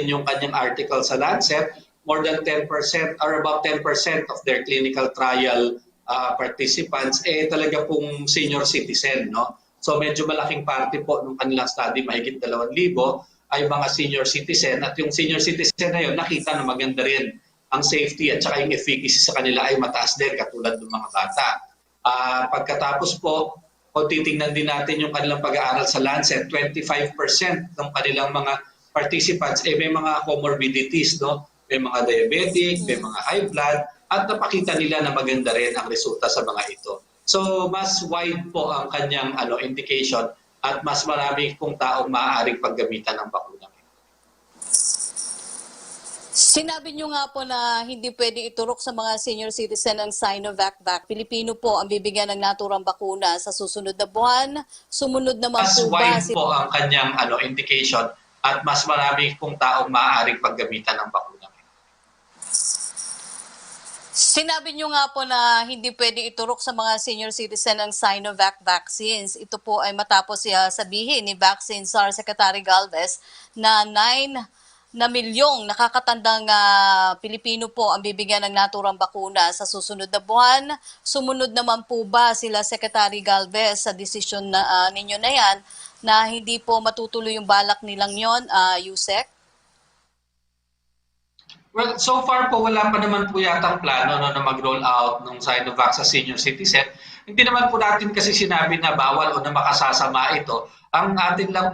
yung kanyang article sa Lancet, more than 10% or about 10% of their clinical trial participants talaga pong senior citizen, no? So medyo malaking parte po ng kanilang study, mahigit 2,000 ay mga senior citizen, at yung senior citizen na yun, nakita na maganda rin ang safety at saka yung efficacy sa kanila ay mataas din katulad ng mga bata. Pagkatapos po, kung titingnan din natin yung kanilang pag-aaral sa Lancet, 25% ng kanilang mga participants may mga comorbidities, no? May mga diabetic, may mga high blood, at napakita nila na maganda rin ang resulta sa mga ito. So mas wide po ang kanyang indication at mas marami pong taong maaaring paggamitan ng bakuna. Sinabi niyo nga po na hindi pwede iturok sa mga senior citizen ang Sinovac vaccine. Pilipino po ang bibigyan ng naturang bakuna sa susunod na buwan. Sumunod naman mas po ba? Mas wide po ang kanyang indication at mas marami pong taong maaaring paggamitan ng bakuna. Sinabi niyo nga po na hindi pwede iturok sa mga senior citizen ang Sinovac vaccines. Ito po ay matapos sabihin ni Vaccine SAR Secretary Galvez na 9 milyong nakakatandang Pilipino po ang bibigyan ng naturang bakuna sa susunod na buwan. Sumunod naman po ba sila Secretary Galvez sa desisyon na ninyo na yan na hindi po matutuloy yung balak nilang yon, Yusek? Well, so far po wala pa naman po yatang plano na mag-roll out ng Sinovac sa senior citizen. Hindi naman po natin kasi sinabi na bawal o na makasasama ito. Ang atin lang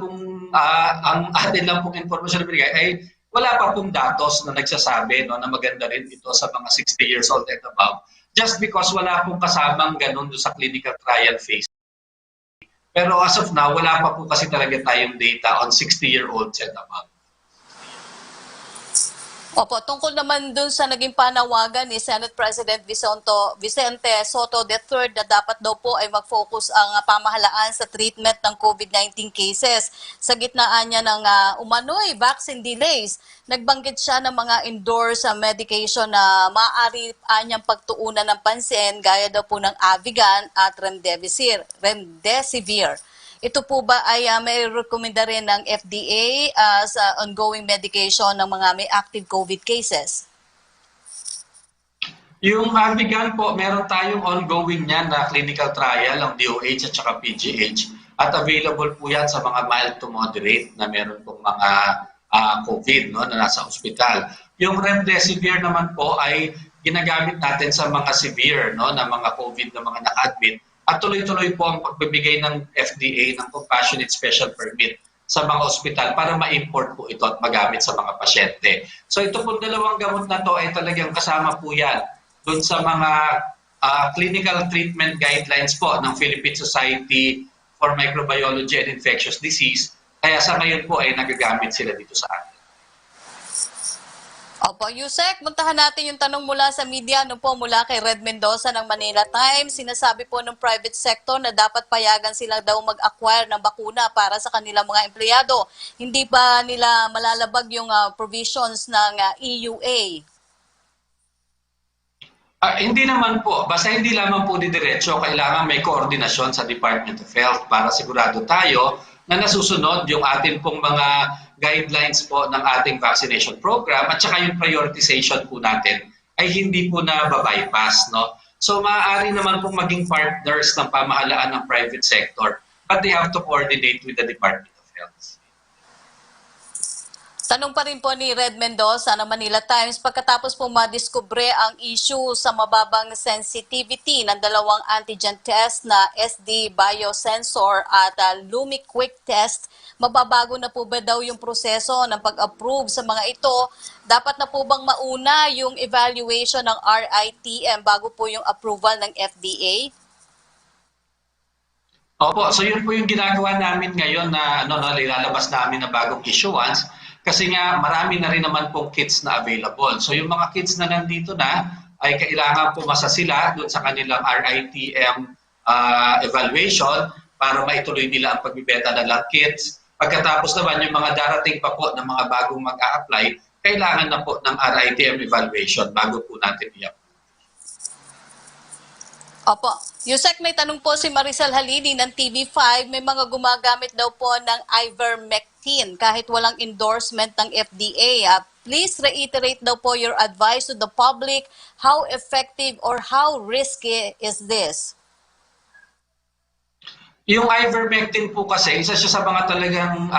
pong impormasyon na binigay ay wala pa pong datos na nagsasabi na maganda rin ito sa mga 60 years old and above. Just because wala pong kasamang ganun sa clinical trial phase. Pero as of now, wala pa po kasi talaga tayong data on 60-year-olds and above. Opo, tungkol naman dun sa naging panawagan ni Senate President Vicente Soto III na dapat daw po ay mag-focus ang pamahalaan sa treatment ng COVID-19 cases. Sa gitnaan niya ng umano'y vaccine delays, nagbanggit siya ng mga endorsed medication na maaari niyang pagtuunan ng pansin gaya daw po ng Avigan at Remdesivir. Ito po ba ay may rekomenda rin ng FDA sa ongoing medication ng mga may active COVID cases? Yung Avigan po, meron tayong ongoing niyan na clinical trial ng DOH at saka PGH at available po yan sa mga mild to moderate na meron pong mga COVID na nasa ospital. Yung Remdesivir naman po ay ginagamit natin sa mga severe na mga COVID na mga naka-admit. At tuloy-tuloy po ang pagbibigay ng FDA ng Compassionate Special Permit sa mga ospital para ma-import po ito at magamit sa mga pasyente. So ito po dalawang gamot na to ay talagang kasama po yan dun sa mga clinical treatment guidelines po ng Philippine Society for Microbiology and Infectious Disease. Kaya sa ngayon po ay nagagamit sila dito sa atin. Opo, Yusek, puntahan natin yung tanong mula sa media, mula kay Red Mendoza ng Manila Times. Sinasabi po ng private sector na dapat payagan sila daw mag-acquire ng bakuna para sa kanilang mga empleyado. Hindi pa nila malalabag yung provisions ng EUA? Hindi naman po. Basta hindi lamang po diretso, kailangan may koordinasyon sa Department of Health para sigurado tayo na nasusunod yung atin pong mga guidelines po ng ating vaccination program at saka yung prioritization po natin ay hindi po na babypass. So maaari naman pong maging partners ng pamahalaan ng private sector, but they have to coordinate with the Department of Health. Tanong pa rin po ni Red Mendoza ng Manila Times, pagkatapos po madiskubre ang issue sa mababang sensitivity ng dalawang antigen test na SD Biosensor at Lumi Quick Test, mababago na po ba daw yung proseso ng pag-approve sa mga ito? Dapat na po bang mauna yung evaluation ng RITM bago po yung approval ng FDA? Opo, so yun po yung ginagawa namin ngayon na ilalabas namin na bagong issuance. Kasi nga marami na rin naman pong kits na available. So yung mga kits na nandito na ay kailangan pumasa sila doon sa kanilang RITM evaluation para maituloy nila ang pagbibenta ng kits. Pagkatapos naman yung mga darating pa po ng mga bagong mag-a-apply, kailangan na po ng RITM evaluation bago po natin i-approve. Opo. Yusek, may tanong po si Maricel Halili ng TV5. May mga gumagamit daw po ng ivermectin vaccine kahit walang endorsement ng FDA. Please reiterate daw po your advice to the public. How effective or how risky is this? Yung ivermectin po kasi, isa siya sa mga talagang,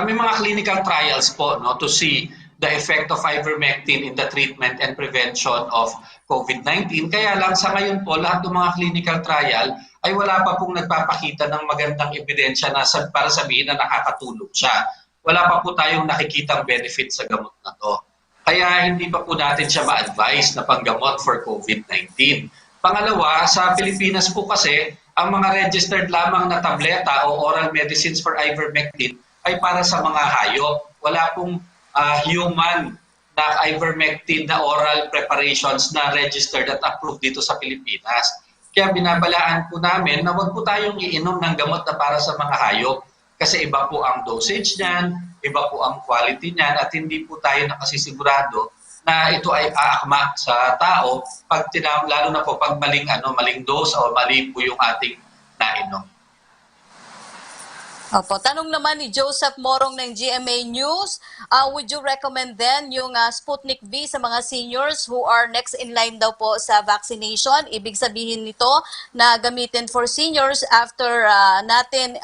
may mga clinical trials po no, to see the effect of ivermectin in the treatment and prevention of COVID-19. Kaya lang sa ngayon po, lahat ng mga clinical trial ay wala pa pong nagpapakita ng magandang ebidensya na para sabihin na nakakatulong siya. Wala pa po tayong nakikitang benefit sa gamot na to. Kaya hindi pa po natin siya ma-advise na panggamot for COVID-19. Pangalawa, sa Pilipinas po kasi, ang mga registered lamang na tableta o oral medicines for ivermectin ay para sa mga hayop. Wala pong human na ivermectin na oral preparations na registered at approved dito sa Pilipinas. Kaya binabalaan po namin na huwag po tayong iinom ng gamot na para sa mga hayop kasi iba po ang dosage niyan, iba po ang quality niyan at hindi po tayo nakasisigurado na ito ay aakma sa tao lalo na po pag maling dose o mali po yung ating nainom. Opo, tanong naman ni Joseph Morong ng GMA News, would you recommend then yung Sputnik V sa mga seniors who are next in line daw po sa vaccination? Ibig sabihin nito na gamitin for seniors after natin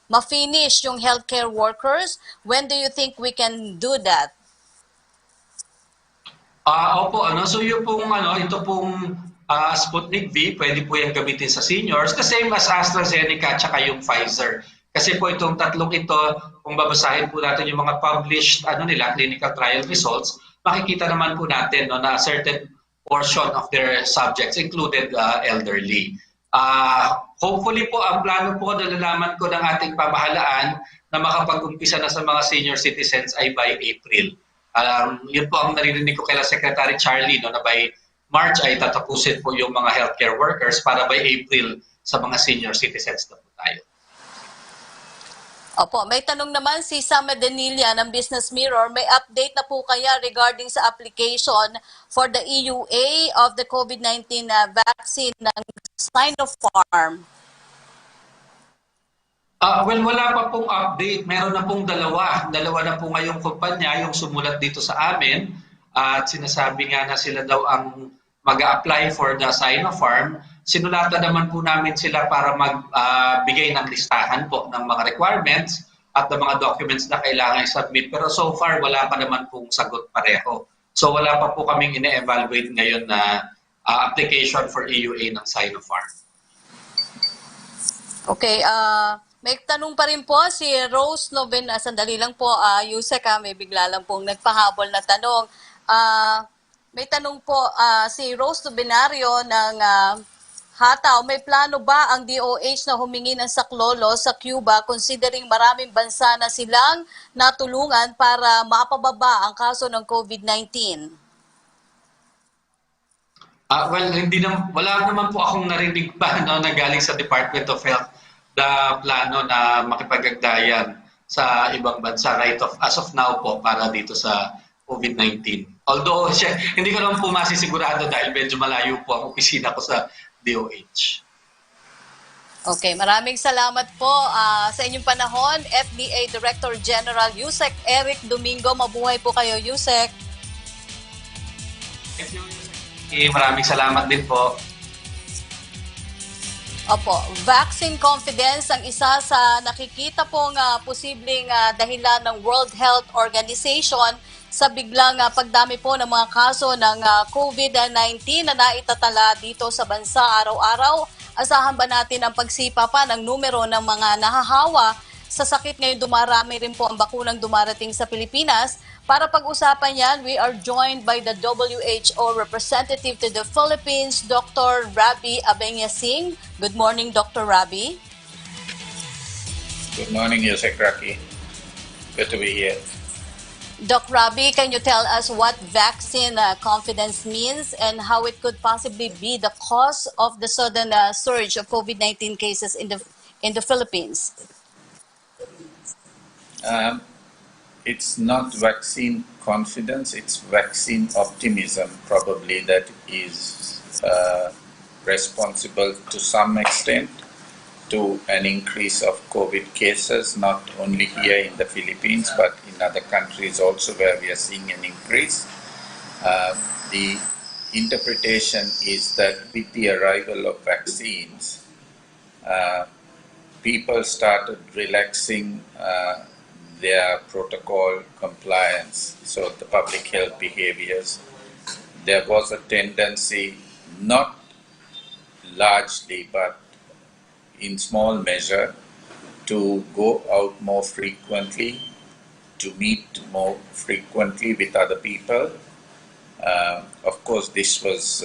ma-finish yung healthcare workers. When do you think we can do that? Opo, so yung pong ito pong Sputnik V, pwede po yung gamitin sa seniors, the same as AstraZeneca at saka yung Pfizer. Kasi po itong tatlong ito, kung babasahin po natin yung mga published clinical trial results, makikita naman po natin na a certain portion of their subjects included elderly. Hopefully po, ang plano po na nalaman ko ng ating pamahalaan na makapag-umpisa na sa mga senior citizens ay by April. Yun po ang narinig ko kay Secretary Charlie na by March ay tatapusin po yung mga healthcare workers para by April sa mga senior citizens na po tayo. Opo, may tanong naman si Sam Medenilla ng Business Mirror. May update na po kaya regarding sa application for the EUA of the COVID-19 vaccine ng Sinopharm? Well, wala pa pong update. Meron na pong dalawa. Dalawa na po ngayong kumpanya yung sumulat dito sa amin at sinasabi nga na sila daw ang mag-a-apply for the Sinopharm. Sinulatan naman po namin sila para magbigay ng listahan po ng mga requirements at ng mga documents na kailangan i-submit. Pero so far, wala pa naman pong sagot pareho. So wala pa po kaming ine-evaluate ngayon na application for EUA ng Sinopharm. Okay, may tanong pa rin po si Rose Noven, sandali lang po, Yusek, may bigla lang pong nagpahabol na tanong. May tanong po si Rose Novenario ng Hataw, may plano ba ang DOH na humingi ng saklolo sa Cuba considering maraming bansa na silang natulungan para mapababa ang kaso ng COVID-19? Well, wala naman po akong narinig pa na galing sa Department of Health na plano na makipag-ugnayan sa ibang bansa as of now po para dito sa COVID-19. Although hindi ko naman po masisigurado dahil medyo malayo po ang opisina ko sa DOH. Okay, maraming salamat po sa inyong panahon. FDA Director General Yusek Eric Domingo, mabuhay po kayo, Yusek. Thank you. Maraming salamat din po. Opo, vaccine confidence ang isa sa nakikita pong posibleng dahilan ng World Health Organization sa biglang pagdami po ng mga kaso ng COVID-19 na naitatala dito sa bansa araw-araw. Asahan ba natin ang pagsipa pa ng numero ng mga nahahawa sa sakit? Ngayon dumarami rin po ang bakunang dumarating sa Pilipinas. Para pag-usapan yan, we are joined by the WHO representative to the Philippines, Dr. Rabi Abenyasing. Good morning, Dr. Rabi. Good morning, Yusek Raki. Good to be here. Dr. Rabi, can you tell us what vaccine confidence means and how it could possibly be the cause of the sudden surge of COVID-19 cases in the Philippines? It's not vaccine confidence, it's vaccine optimism probably that is responsible to some extent. to an increase of COVID cases, not only here in the Philippines, but in other countries also where we are seeing an increase. The interpretation is that with the arrival of vaccines, people started relaxing their protocol compliance, so the public health behaviors. There was a tendency, not largely, but in small measure, to go out more frequently, to meet more frequently with other people. Of course, this was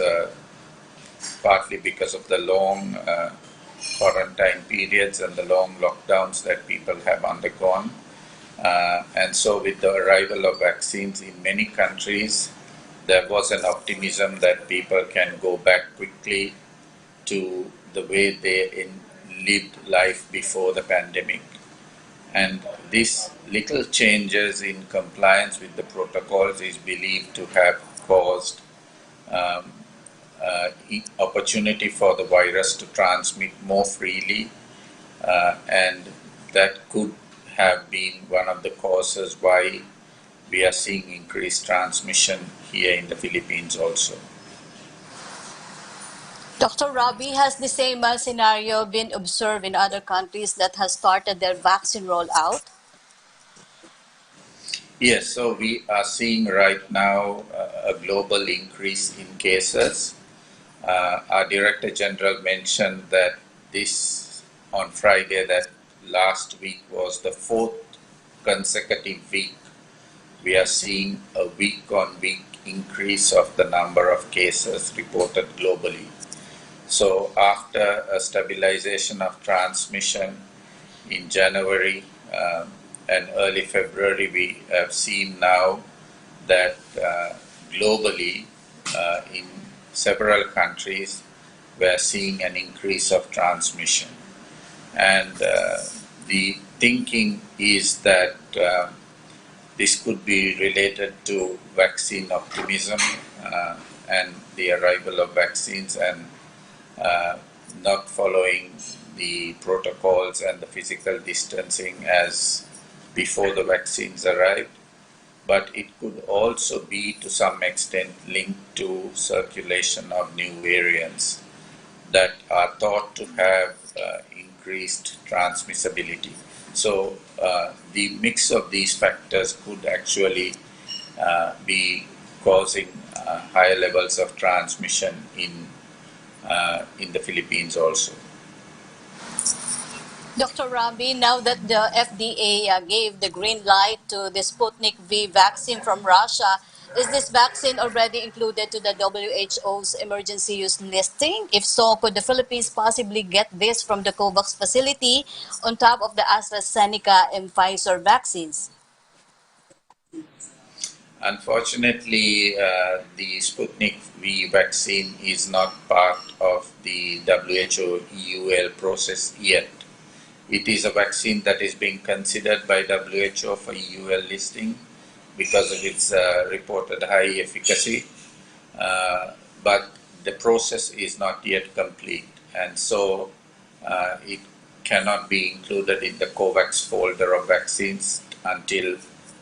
partly because of the long quarantine periods and the long lockdowns that people have undergone. And so with the arrival of vaccines in many countries, there was an optimism that people can go back quickly to the way they lived life before the pandemic. And these little changes in compliance with the protocols is believed to have caused opportunity for the virus to transmit more freely, and that could have been one of the causes why we are seeing increased transmission here in the Philippines also. Dr. Robbie, has the same scenario been observed in other countries that has started their vaccine rollout? Yes, so we are seeing right now a global increase in cases. Our Director General mentioned that this on Friday, that last week was the 4th consecutive week. We are seeing a week-on-week increase of the number of cases reported globally. So after a stabilization of transmission in January and early February, we have seen now that globally in several countries we are seeing an increase of transmission. And the thinking is that this could be related to vaccine optimism and the arrival of vaccines and not following the protocols and the physical distancing as before the vaccines arrived. But it could also be to some extent linked to circulation of new variants that are thought to have increased transmissibility. So the mix of these factors could actually be causing higher levels of transmission in the Philippines also. Dr. Robbie, now that the FDA gave the green light to the Sputnik V vaccine from Russia, is this vaccine already included to the WHO's emergency use listing? If so, could the Philippines possibly get this from the COVAX facility on top of the AstraZeneca and Pfizer vaccines? Unfortunately, the Sputnik V vaccine is not part of the WHO EUL process yet. It is a vaccine that is being considered by WHO for EUL listing because of its reported high efficacy, but the process is not yet complete, and so it cannot be included in the COVAX folder of vaccines until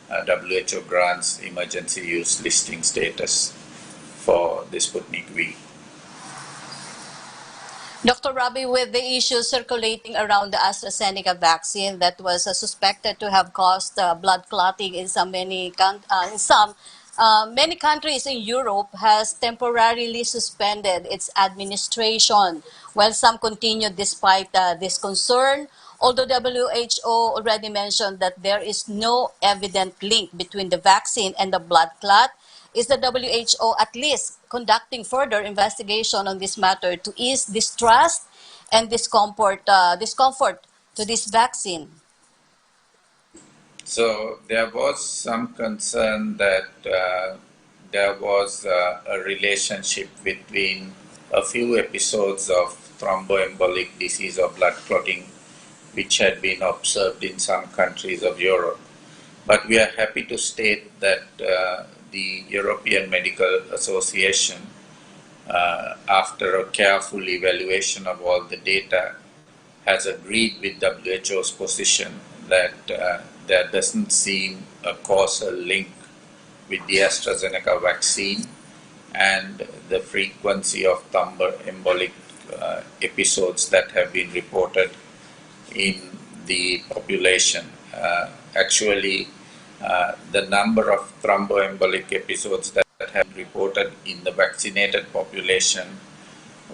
WHO grants emergency use listing status for the Sputnik V. Dr. Robbie, with the issue circulating around the AstraZeneca vaccine that was suspected to have caused blood clotting in many countries in Europe has temporarily suspended its administration, while some continue despite this concern. Although WHO already mentioned that there is no evident link between the vaccine and the blood clot, is the WHO at least conducting further investigation on this matter to ease distrust and discomfort to this vaccine? So there was some concern that there was a relationship between a few episodes of thromboembolic disease or blood clotting which had been observed in some countries of Europe. But we are happy to state that the European Medical Association, after a careful evaluation of all the data, has agreed with WHO's position that there doesn't seem a causal link with the AstraZeneca vaccine and the frequency of thromboembolic episodes that have been reported in the population. Actually, the number of thromboembolic episodes that have been reported in the vaccinated population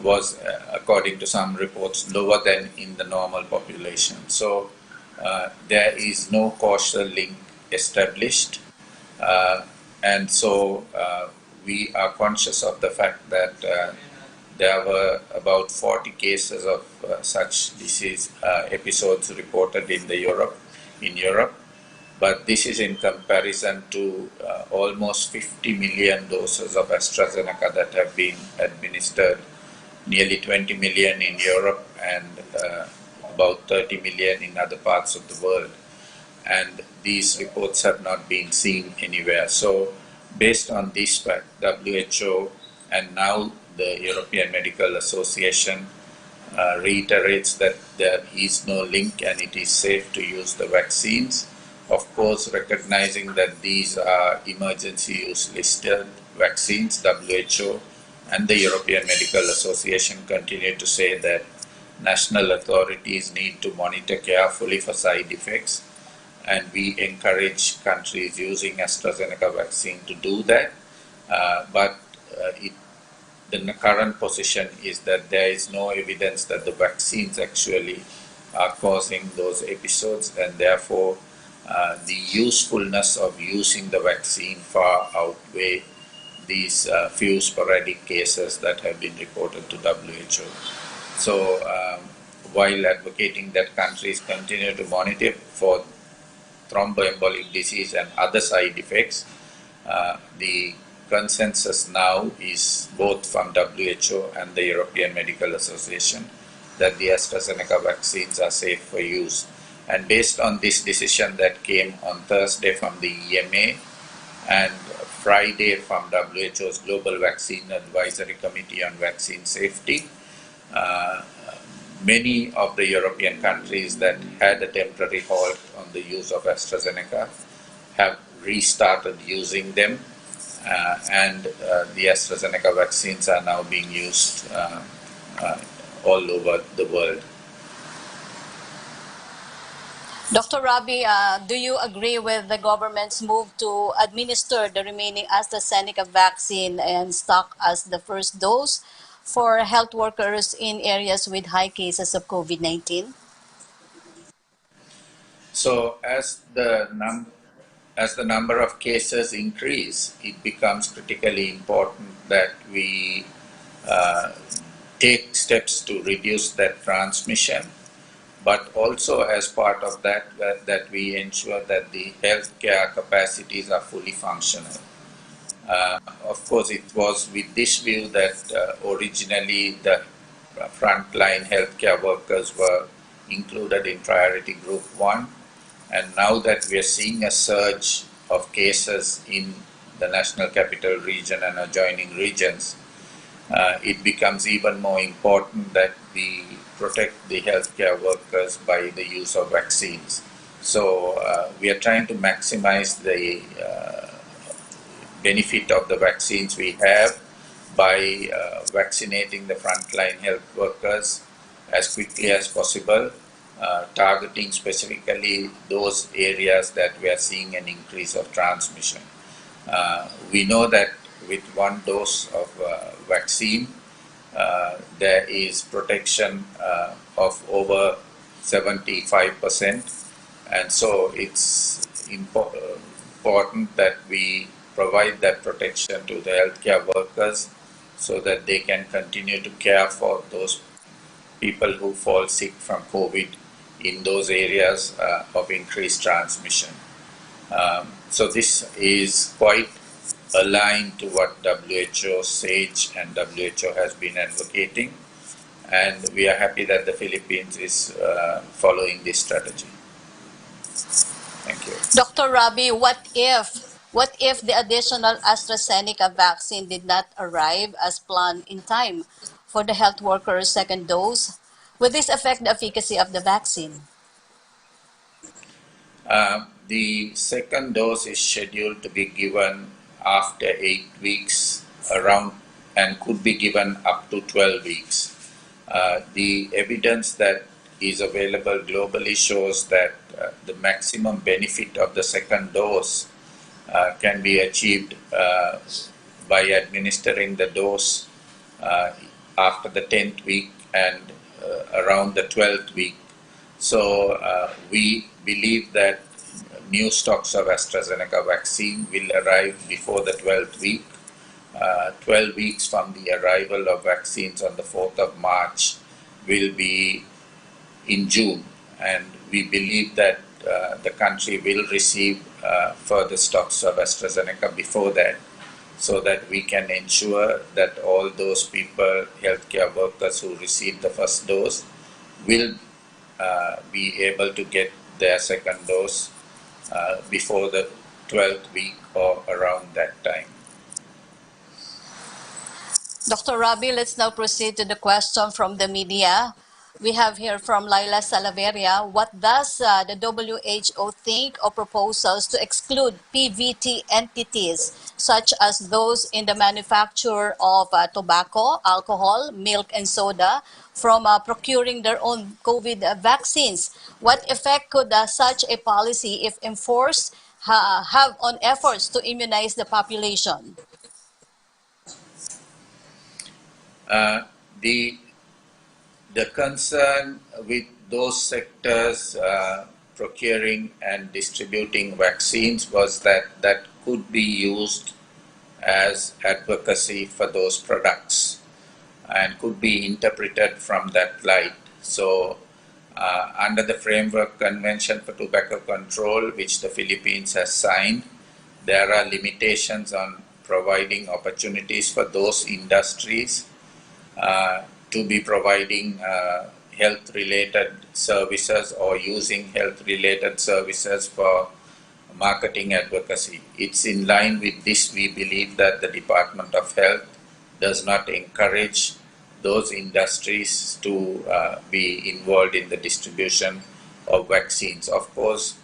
was, according to some reports, lower than in the normal population. So there is no causal link established. And so we are conscious of the fact that there were about 40 cases of such disease episodes reported in Europe, but this is in comparison to almost 50 million doses of AstraZeneca that have been administered, nearly 20 million in Europe and about 30 million in other parts of the world. And these reports have not been seen anywhere. So based on this fact, WHO and now the European Medical Association reiterates that there is no link and it is safe to use the vaccines. Of course, recognizing that these are emergency use listed vaccines, WHO and the European Medical Association continue to say that national authorities need to monitor carefully for side effects, and we encourage countries using AstraZeneca vaccine to do that. The current position is that there is no evidence that the vaccines actually are causing those episodes, and therefore the usefulness of using the vaccine far outweigh these few sporadic cases that have been reported to WHO. So while advocating that countries continue to monitor for thromboembolic disease and other side effects, the consensus now is both from WHO and the European Medical Association that the AstraZeneca vaccines are safe for use. And based on this decision that came on Thursday from the EMA and Friday from WHO's Global Vaccine Advisory Committee on Vaccine Safety, many of the European countries that had a temporary halt on the use of AstraZeneca have restarted using them, and the AstraZeneca vaccines are now being used all over the world. Dr. Rabi, do you agree with the government's move to administer the remaining AstraZeneca vaccine and stock as the first dose for health workers in areas with high cases of COVID-19? So as the number of cases increase, it becomes critically important that we take steps to reduce that transmission, but also as part of that we ensure that the healthcare capacities are fully functional. Of course, it was with this view that originally the frontline healthcare workers were included in priority group 1, and now that we are seeing a surge of cases in the National Capital Region and adjoining regions, it becomes even more important that we protect the healthcare workers by the use of vaccines. So we are trying to maximize the benefit of the vaccines we have by vaccinating the frontline health workers as quickly as possible, targeting specifically those areas that we are seeing an increase of transmission. We know that with one dose of vaccine, there is protection of over 75%, and so it's important that we provide that protection to the healthcare workers so that they can continue to care for those people who fall sick from COVID in those areas of increased transmission. So this is quite aligned to what WHO, SAGE and WHO has been advocating, and we are happy that the Philippines is following this strategy. Thank you. Dr. Rabi, what if the additional AstraZeneca vaccine did not arrive as planned in time for the health workers' second dose? Will this affect the efficacy of the vaccine? The second dose is scheduled to be given after 8 weeks around and could be given up to 12 weeks. The evidence that is available globally shows that the maximum benefit of the second dose can be achieved by administering the dose after the 10th week and around the 12th week. So we believe that new stocks of AstraZeneca vaccine will arrive before the 12th week. 12 weeks from the arrival of vaccines on the 4th of March will be in June, and we believe that the country will receive further stocks of AstraZeneca before that, so that we can ensure that all those people, healthcare workers who received the first dose, will be able to get their second dose before the 12th week or around that time. Dr. Rabi, let's now proceed to the question from the media. We have here from Laila Salaveria, what does the WHO think of proposals to exclude PVT entities such as those in the manufacture of tobacco, alcohol, milk, and soda from procuring their own COVID vaccines? What effect could such a policy, if enforced, have on efforts to immunize the population? The concern with those sectors procuring and distributing vaccines was that that could be used as advocacy for those products and could be interpreted from that light. So under the Framework Convention for Tobacco Control, which the Philippines has signed, there are limitations on providing opportunities for those industries to be providing health-related services or using health-related services for marketing advocacy. It's in line with this, we believe that the Department of Health does not encourage those industries to be involved in the distribution of vaccines. Of course,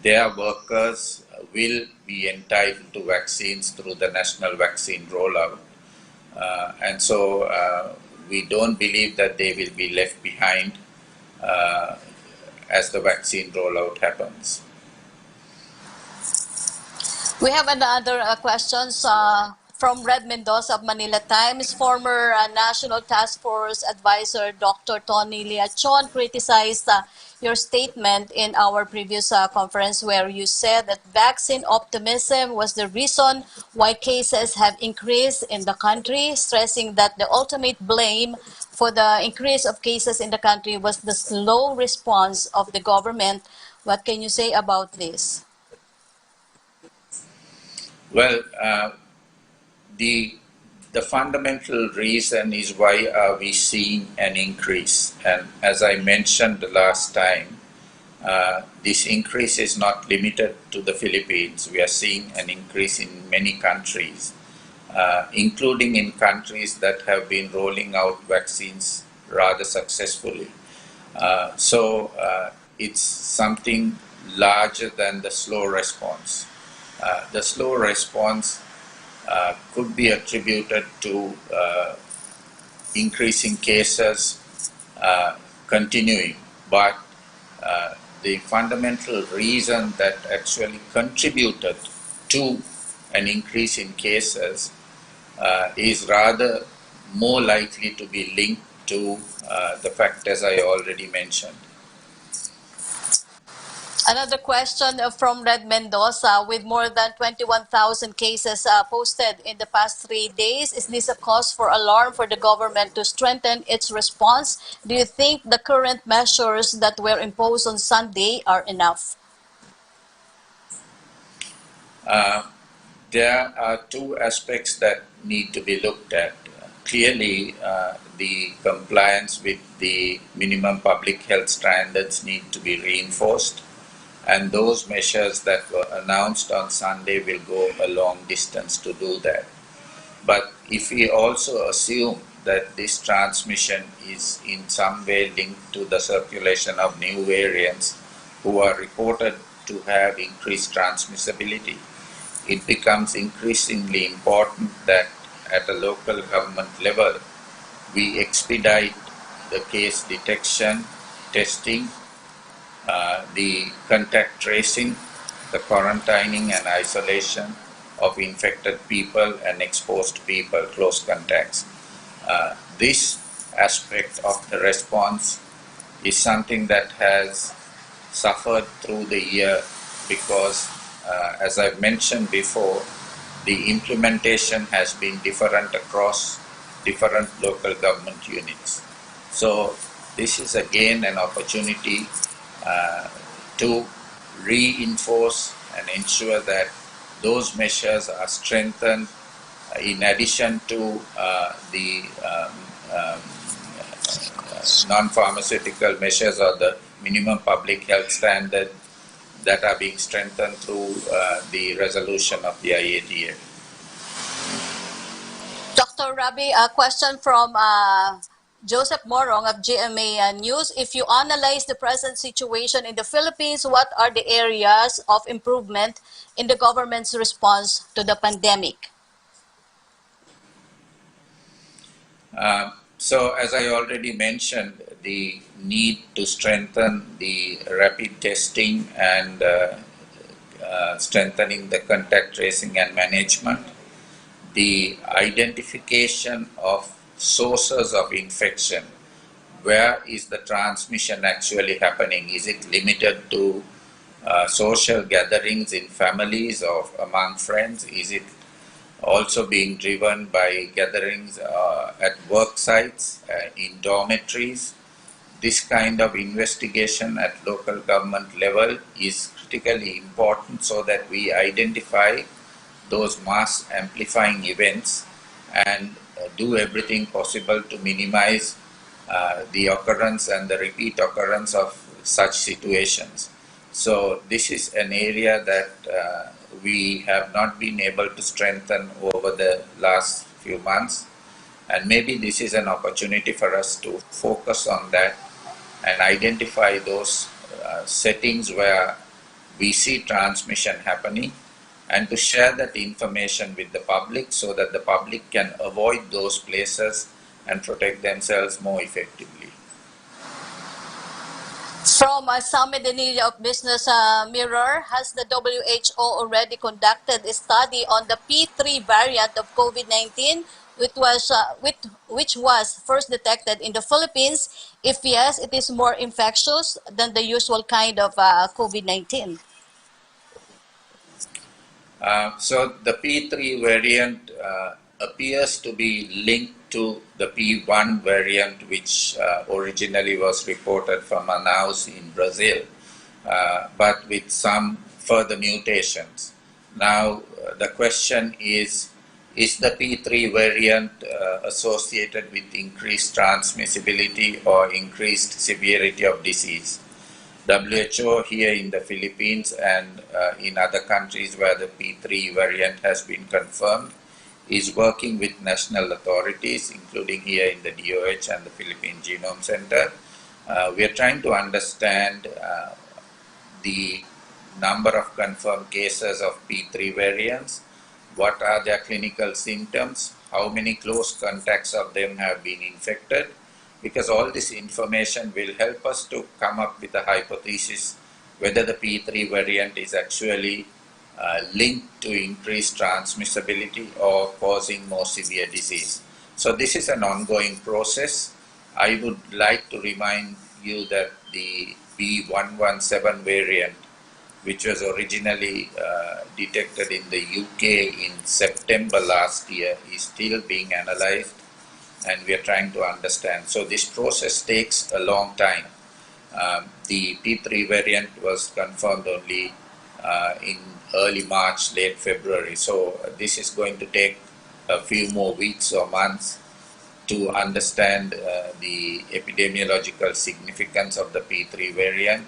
their workers will be entitled to vaccines through the national vaccine rollout. And so we don't believe that they will be left behind as the vaccine rollout happens. We have another questions from Red Mendoza of Manila Times. Former National Task Force Advisor Dr. Tony Liachon criticized your statement in our previous conference where you said that vaccine optimism was the reason why cases have increased in the country, stressing that the ultimate blame for the increase of cases in the country was the slow response of the government. What can you say about this? Well, the fundamental reason is why are we seeing an increase, and as I mentioned the last time, this increase is not limited to the Philippines. We are seeing an increase in many countries, including in countries that have been rolling out vaccines rather successfully. So it's something larger than the slow response. The slow response could be attributed to increasing cases continuing, but the fundamental reason that actually contributed to an increase in cases is rather more likely to be linked to the factors I already mentioned. Another question from Red Mendoza, with more than 21,000 cases posted in the past 3 days, is this a cause for alarm for the government to strengthen its response? Do you think the current measures that were imposed on Sunday are enough? There are two aspects that need to be looked at. Clearly, the compliance with the minimum public health standards need to be reinforced. And those measures that were announced on Sunday will go a long distance to do that. But if we also assume that this transmission is in some way linked to the circulation of new variants who are reported to have increased transmissibility, it becomes increasingly important that at a local government level, we expedite the case detection, testing, the contact tracing, the quarantining and isolation of infected people and exposed people, close contacts. This aspect of the response is something that has suffered through the year because, as I've mentioned before, the implementation has been different across different local government units. So this is again an opportunity to reinforce and ensure that those measures are strengthened in addition to the non-pharmaceutical measures or the minimum public health standard that are being strengthened through the resolution of the IATA. Dr. Rabi, a question from Joseph Morong of GMA News. If you analyze the present situation in the Philippines, what are the areas of improvement in the government's response to the pandemic? So, as I already mentioned, the need to strengthen the rapid testing and strengthening the contact tracing and management, the identification of sources of infection. Where is the transmission actually happening? Is it limited to social gatherings in families or among friends? Is it also being driven by gatherings at work sites, in dormitories? This kind of investigation at local government level is critically important so that we identify those mass amplifying events and do everything possible to minimize the occurrence and the repeat occurrence of such situations. So this is an area that we have not been able to strengthen over the last few months, and maybe this is an opportunity for us to focus on that and identify those settings where we see transmission happening and to share that information with the public so that the public can avoid those places and protect themselves more effectively. From Sami Denilla of Business Mirror, has the WHO already conducted a study on the P3 variant of COVID-19, which was first detected in the Philippines? If yes, it is more infectious than the usual kind of COVID-19. So the P3 variant appears to be linked to the P1 variant, which originally was reported from Manaus in Brazil, but with some further mutations. Now, the question is the P3 variant associated with increased transmissibility or increased severity of disease? WHO here in the Philippines and in other countries where the P3 variant has been confirmed is working with national authorities, including here in the DOH and the Philippine Genome Center. We are trying to understand the number of confirmed cases of P3 variants, what are their clinical symptoms, how many close contacts of them have been infected, because all this information will help us to come up with a hypothesis whether the P3 variant is actually linked to increased transmissibility or causing more severe disease. So this is an ongoing process. I would like to remind you that the B117 variant, which was originally detected in the UK in September last year, is still being analyzed and we are trying to understand. So this process takes a long time. The P3 variant was confirmed only in early March, late February. So this is going to take a few more weeks or months to understand the epidemiological significance of the P3 variant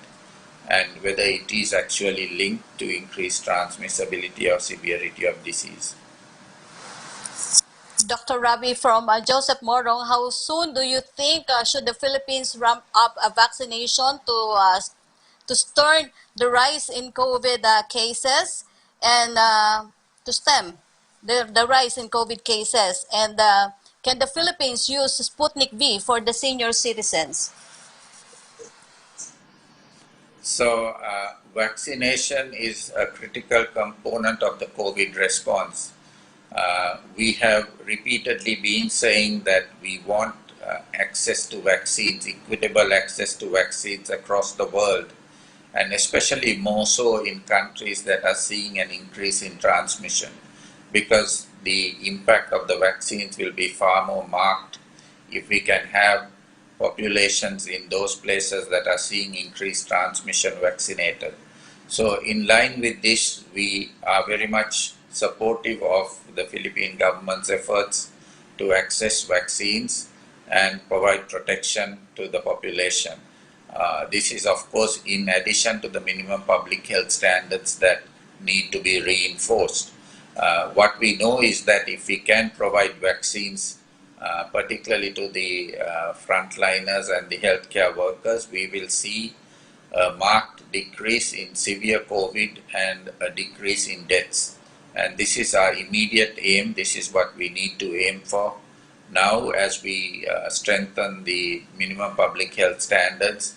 and whether it is actually linked to increased transmissibility or severity of disease. Dr. Rabi, from Joseph Morong, how soon do you think should the Philippines ramp up a vaccination to stern the rise in COVID cases and to stem the rise in COVID cases? And can the Philippines use Sputnik V for the senior citizens? So, vaccination is a critical component of the COVID response. We have repeatedly been saying that we want access to vaccines, equitable access to vaccines across the world, and especially more so in countries that are seeing an increase in transmission, because the impact of the vaccines will be far more marked if we can have populations in those places that are seeing increased transmission vaccinated. So in line with this, we are very much supportive of the Philippine government's efforts to access vaccines and provide protection to the population. This is, of course, in addition to the minimum public health standards that need to be reinforced. What we know is that if we can provide vaccines, particularly to the frontliners and the healthcare workers, we will see a marked decrease in severe COVID and a decrease in deaths. And this is our immediate aim. This is what we need to aim for now as we strengthen the minimum public health standards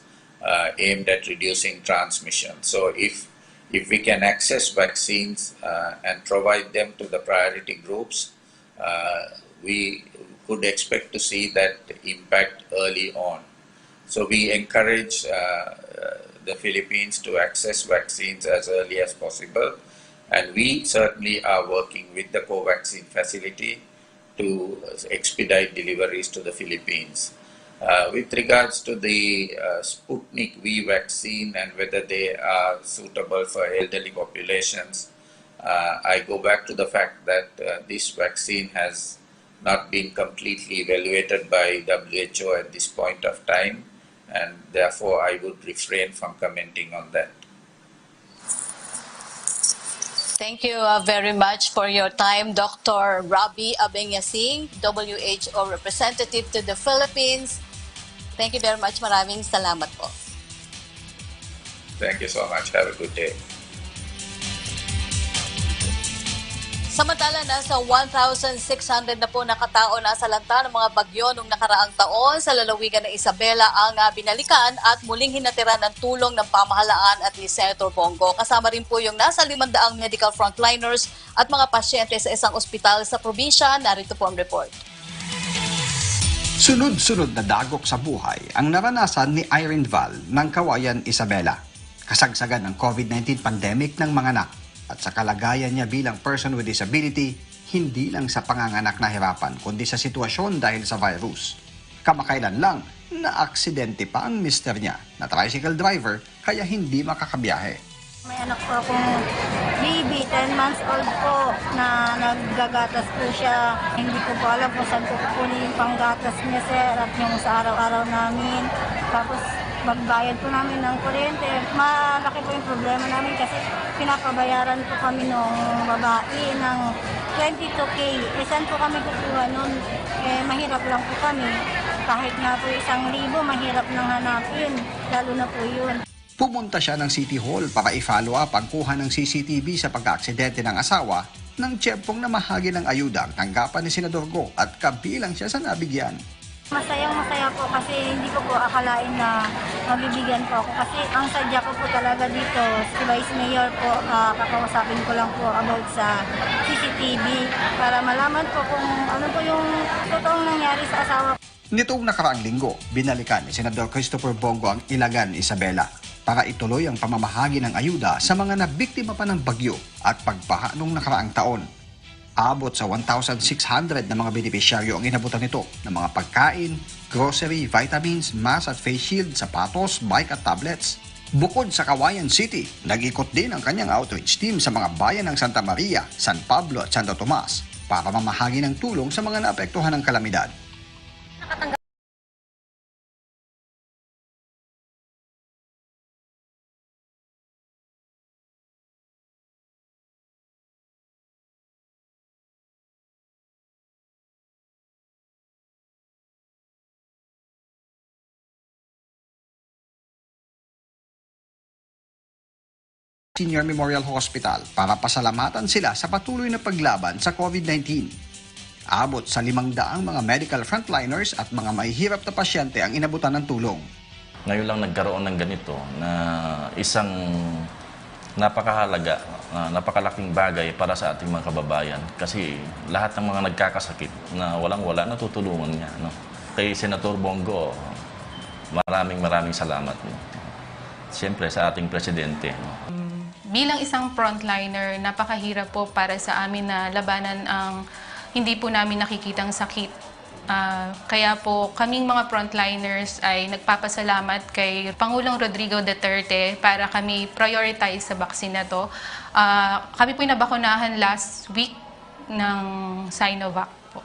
aimed at reducing transmission. So if we can access vaccines and provide them to the priority groups, we could expect to see that impact early on. So we encourage the Philippines to access vaccines as early as possible, and we certainly are working with the COVAXIN facility to expedite deliveries to the Philippines. With regards to the Sputnik V vaccine and whether they are suitable for elderly populations, I go back to the fact that this vaccine has not been completely evaluated by WHO at this point of time, and therefore I would refrain from commenting on that. Thank you very much for your time, Dr. Rabi Abenyasing, WHO representative to the Philippines. Thank you very much. Maraming salamat po. Thank you so much. Have a good day. Samantala, nasa 1,600 na po nakatao na sa lanta ng mga bagyo nung nakaraang taon sa lalawigan ng Isabela ang binalikan at muling hinatiran ng tulong ng pamahalaan at ni Senator Bongo. Kasama rin po yung nasa 500 medical frontliners at mga pasyente sa isang ospital sa probinsya. Narito po ang report. Sunod-sunod na dagok sa buhay ang naranasan ni Irene Val ng Kawayan, Isabela. Kasagsagan ng COVID-19 pandemic ng mga anak at sa kalagayan niya bilang person with disability, hindi lang sa panganganak na hirapan kundi sa sitwasyon dahil sa virus. Kamakailan lang na aksidente pa ang mister niya na tricycle driver kaya hindi makakabiyahe. May anak po akong baby, 10 months old po, na naggagatas po siya. Hindi ko po alam kung saan ko kukunin yung panggatas niya, sir, at yung sa araw-araw namin. Tapos magbayad po namin ng kuryente. Malaki po yung problema namin kasi pinapabayaran po kami ng babae ng 22K. Saan po kami kukuha nun? Mahirap lang po kami. Kahit na po 1,000, mahirap nang hanapin. Lalo na po yun. Pumunta siya ng City Hall para i-follow up ang kuha ng CCTV sa pagka-aksidente ng asawa nang tiyempong na mahagi ng ayuda ang tanggapan ni Senador Go at kabilang siya sa nabigyan. Masayang-masaya po kasi hindi ko po akalain na mabibigyan po ako kasi ang sadya ko po talaga dito, si Vice Mayor po, kakausapin ko lang po about sa CCTV para malaman po kung ano po yung totoong nangyari sa asawa ko. Nitong nakaraang linggo, binalikan ni Senador Christopher Bongo ang Ilagan, Isabela para ituloy ang pamamahagi ng ayuda sa mga nabiktima pa ng bagyo at pagbaha noong nakaraang taon. Abot sa 1,600 na mga benepisyaryo ang inabutan nito ng mga pagkain, grocery, vitamins, mask at face shield, sapatos, bike at tablets. Bukod sa Kawayan City, nag-ikot din ang kanyang outreach team sa mga bayan ng Santa Maria, San Pablo at Santo Tomas para mamahagi ng tulong sa mga naapektuhan ng kalamidad. Senior Memorial Hospital para pasalamatan sila sa patuloy na paglaban sa COVID-19. Abot sa 500 mga medical frontliners at mga mahihirap na pasyente ang inabutan ng tulong. Ngayon lang nagkaroon ng ganito na isang napakahalaga, napakalaking bagay para sa ating mga kababayan. Kasi lahat ng mga nagkakasakit na walang-wala, natutulungan niya. No? Kay Senator Bongo, maraming salamat. No? Siyempre sa ating presidente. No? Bilang isang frontliner, napakahirap po para sa amin na labanan ang hindi po namin nakikitang sakit. Kaya po kaming mga frontliners ay nagpapasalamat kay Pangulong Rodrigo Duterte para kami prioritize sa vaccine na to. Kami po nabakunahan last week ng Sinovac po.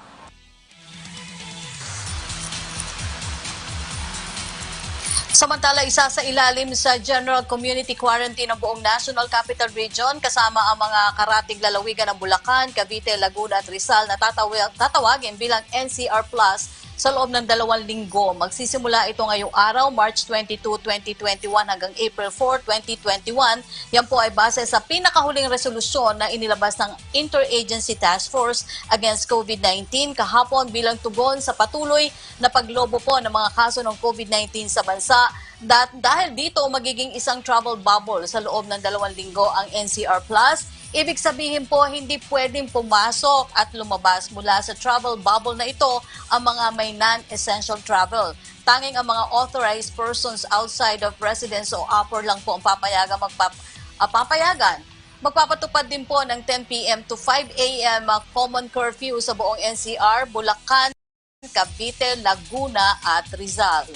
Samantala, isa sa ilalim sa General Community Quarantine ng buong National Capital Region kasama ang mga karatig lalawigan ng Bulacan, Cavite, Laguna at Rizal na tatawagin bilang NCR Plus sa loob ng 2 linggo. Magsisimula ito ngayong araw, March 22, 2021 hanggang April 4, 2021. Yan po ay base sa pinakahuling resolusyon na inilabas ng Interagency Task Force Against COVID-19 kahapon bilang tugon sa patuloy na paglobo po ng mga kaso ng COVID-19 sa bansa. Dahil dito magiging isang travel bubble sa loob ng 2 linggo ang NCR Plus. Ibig sabihin po, hindi pwedeng pumasok at lumabas mula sa travel bubble na ito ang mga may non-essential travel. Tanging ang mga authorized persons outside of residence o upper lang po ang papayagan. Magpapatupad din po ng 10 p.m. to 5 a.m. common curfew sa buong NCR, Bulacan, Cavite, Laguna at Rizal.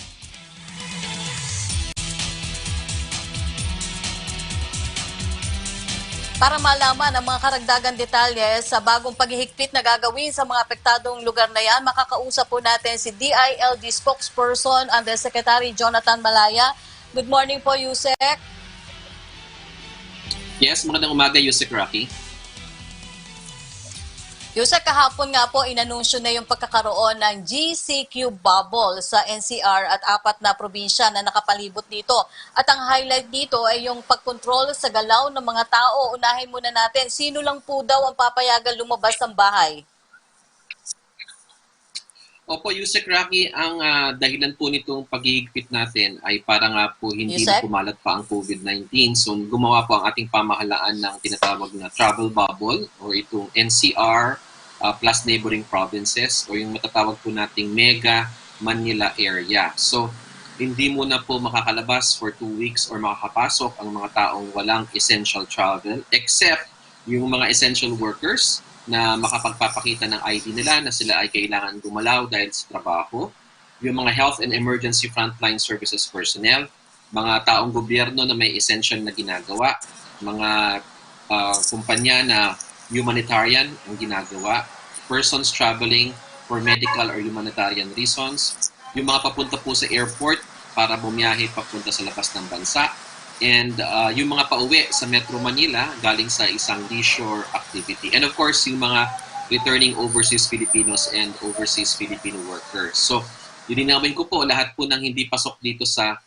Para malaman ang mga karagdagan detalye sa bagong paghihigpit na gagawin sa mga apektadong lugar na yan, makakausap po natin si DILG spokesperson Undersecretary Jonathan Malaya. Good morning po, Yusek. Yes, magandang umaga, Yusek Rocky. Yusek, kahapon nga po inanunsyo na yung pagkakaroon ng GCQ bubble sa NCR at 4 na probinsya na nakapalibot dito. At ang highlight dito ay yung pagkontrol sa galaw ng mga tao. Unahin muna natin, sino lang po daw ang papayagan lumabas ng bahay? Opo, Yusek Rocky, ang dahilan po nitong paghihigpit natin ay para nga po hindi Yusek? na pumalat pa ang COVID-19. So gumawa po ang ating pamahalaan ng tinatawag na travel bubble o itong NCR plus neighboring provinces o yung matatawag po nating Mega Manila area. So hindi muna po makakalabas for 2 weeks or makakapasok ang mga taong walang essential travel except yung mga essential workers na makapagpapakita ng ID nila na sila ay kailangan gumalaw dahil sa trabaho, yung mga health and emergency frontline services personnel, mga taong gobyerno na may essential na ginagawa, mga kumpanya na humanitarian ang ginagawa, persons traveling for medical or humanitarian reasons, yung mga papunta po sa airport para bumiyahe papunta sa labas ng bansa, and yung mga pauwi sa Metro Manila galing sa isang leisure activity. And of course, yung mga returning overseas Filipinos and overseas Filipino workers. So, lilinawin ko po, lahat po ng hindi pasok dito sa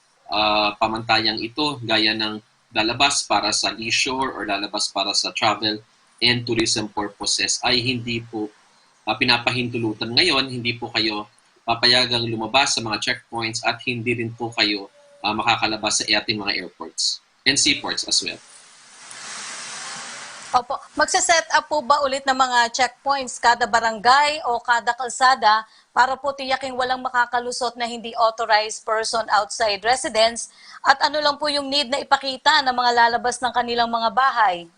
pamantayang ito, gaya ng lalabas para sa leisure or lalabas para sa travel and tourism purposes, ay hindi po pinapahintulutan ngayon, hindi po kayo papayagang lumabas sa mga checkpoints at hindi rin po kayo makakalabas sa ating mga airports and seaports as well. Opo, magse-set up po ba ulit ng mga checkpoints kada barangay o kada kalsada para po tiyaking walang makakalusot na hindi authorized person outside residence? At ano lang po yung need na ipakita ng mga lalabas ng kanilang mga bahay?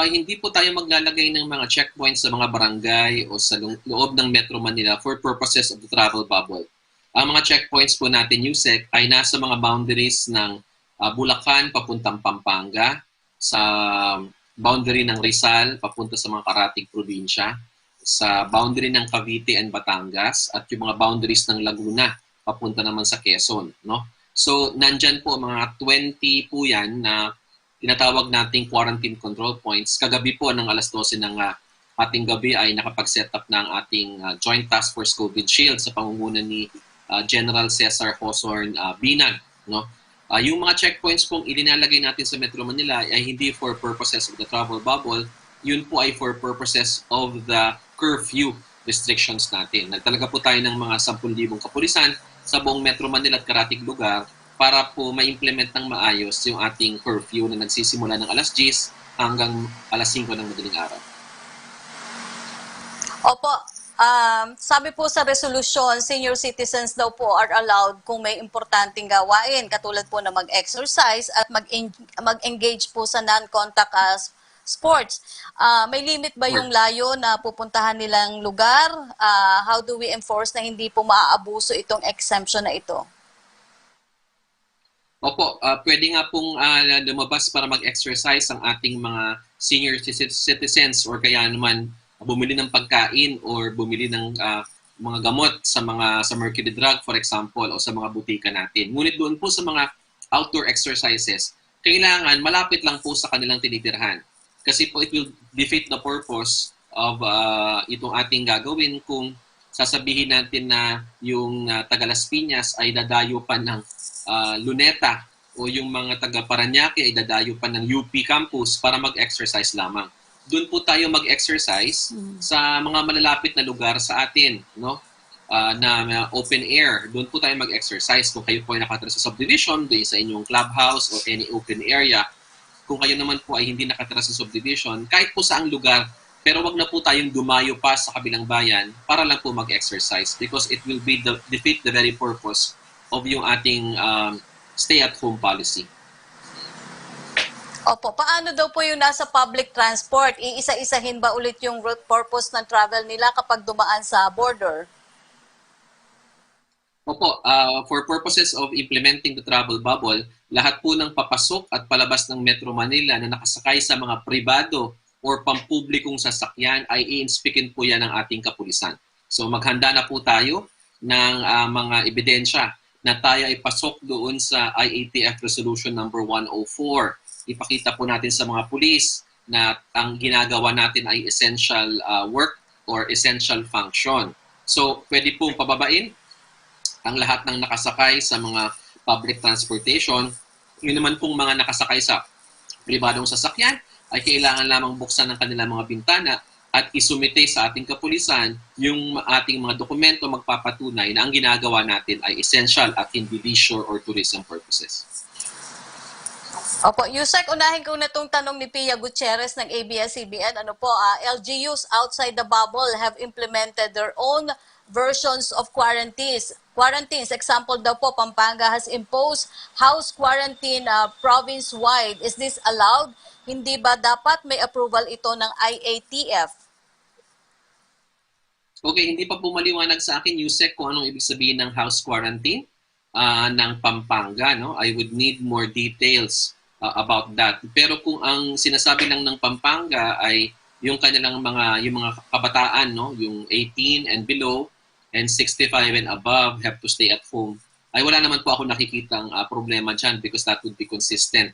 Hindi po tayo maglalagay ng mga checkpoints sa mga barangay o sa loob ng Metro Manila for purposes of the travel bubble. Ang mga checkpoints po natin, Yusek, ay nasa mga boundaries ng Bulacan papuntang Pampanga, sa boundary ng Rizal papunta sa mga karatig probinsya, sa boundary ng Cavite and Batangas, at yung mga boundaries ng Laguna papunta naman sa Quezon. No? So, nandyan po mga 20 po yan na tinatawag nating quarantine control points. Kagabi po ng alas 12 ng ating gabi ay nakapag-set up ng ating Joint Task Force COVID Shield sa pangunguna ni General Cesar Hosorn Binag. No? Yung mga checkpoints pong ilinalagay natin sa Metro Manila ay hindi for purposes of the travel bubble, yun po ay for purposes of the curfew restrictions natin. Nagtalaga po tayo ng mga 10,000 kapulisan sa buong Metro Manila at karatig lugar para po ma-implement ng maayos yung ating curfew na nagsisimula ng alas 10 hanggang alas 5 ng madaling araw. Opo, sabi po sa resolusyon, senior citizens daw po are allowed kung may importanteng gawain, katulad po na mag-exercise at mag-engage po sa non-contact sports. May limit ba yung layo na pupuntahan nilang lugar? How do we enforce na hindi po maaabuso itong exemption na ito? Opo, pwede nga pong lumabas para mag-exercise ang ating mga senior citizens or kaya naman bumili ng pagkain or bumili ng mga gamot sa mercury drug, for example, o sa mga butika natin. Ngunit doon po sa mga outdoor exercises, kailangan malapit lang po sa kanilang tinitirhan. Kasi po it will defeat the purpose of itong ating gagawin kung sasabihin natin na yung taga Las Piñas ay dadayo pa ng Luneta o yung mga taga Parañaque ay dadayo pa ng UP campus para mag-exercise lamang. Doon po tayo mag-exercise sa mga malalapit na lugar sa atin, no? Na open air. Doon po tayo mag-exercise. Kung kayo po ay nakatira sa subdivision, doon sa inyong clubhouse or any open area. Kung kayo naman po ay hindi nakatira sa subdivision, kahit po saang lugar, pero wag na po tayong dumayo pa sa kabilang bayan para lang po mag-exercise because it will defeat the very purpose of yung ating stay-at-home policy. Opo, paano daw po yung nasa public transport? Iisa-isahin ba ulit yung route purpose ng travel nila kapag dumaan sa border? Opo, for purposes of implementing the travel bubble, lahat po ng papasok at palabas ng Metro Manila na nakasakay sa mga pribado or pampublikong sasakyan ay i-inspekin po yan ng ating kapulisan. So maghanda na po tayo ng mga ebidensya na tayo ay pasok doon sa IATF Resolution number 104. Ipakita po natin sa mga pulis na ang ginagawa natin ay essential work or essential function. So, pwede pong pababain ang lahat ng nakasakay sa mga public transportation. Yun naman pong mga nakasakay sa pribadong sasakyan ay kailangan lamang buksan ng kanilang mga bintana at isumite sa ating kapulisan yung ating mga dokumento magpapatunay na ang ginagawa natin ay essential at hindi leisure or tourism purposes. Opo, Yusek, unahin ko na itong tanong ni Pia Gutierrez ng ABS-CBN. Ano po, LGUs outside the bubble have implemented their own versions of quarantines. Example daw po, Pampanga has imposed house quarantine province-wide. Is this allowed? Hindi ba dapat may approval ito ng IATF? Okay, hindi pa po maliwanag sa akin, Yusek, kung anong ibig sabihin ng house quarantine ng Pampanga. No? I would need more details about that. Pero kung ang sinasabi lang ng Pampanga ay yung kanilang mga kabataan, no, yung 18 and below and 65 and above have to stay at home, ay wala naman po ako nakikitang problema dyan because that would be consistent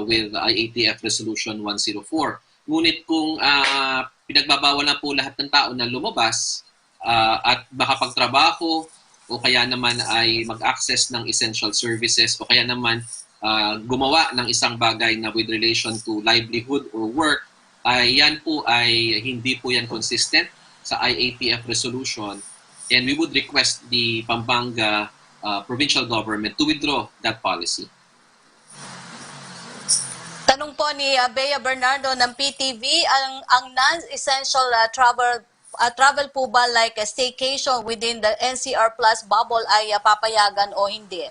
with IATF Resolution 104. Ngunit kung pinagbabawal na po lahat ng tao na lumabas at makapagtrabaho o kaya naman ay mag-access ng essential services o kaya naman gumawa ng isang bagay na with relation to livelihood or work, ay yan po ay hindi po yan consistent sa IATF resolution, and we would request the Pampanga provincial government to withdraw that policy. Tanong po ni Bea Bernardo ng PTV, ang non-essential travel po ba like a staycation within the NCR Plus bubble ay papayagan o hindi?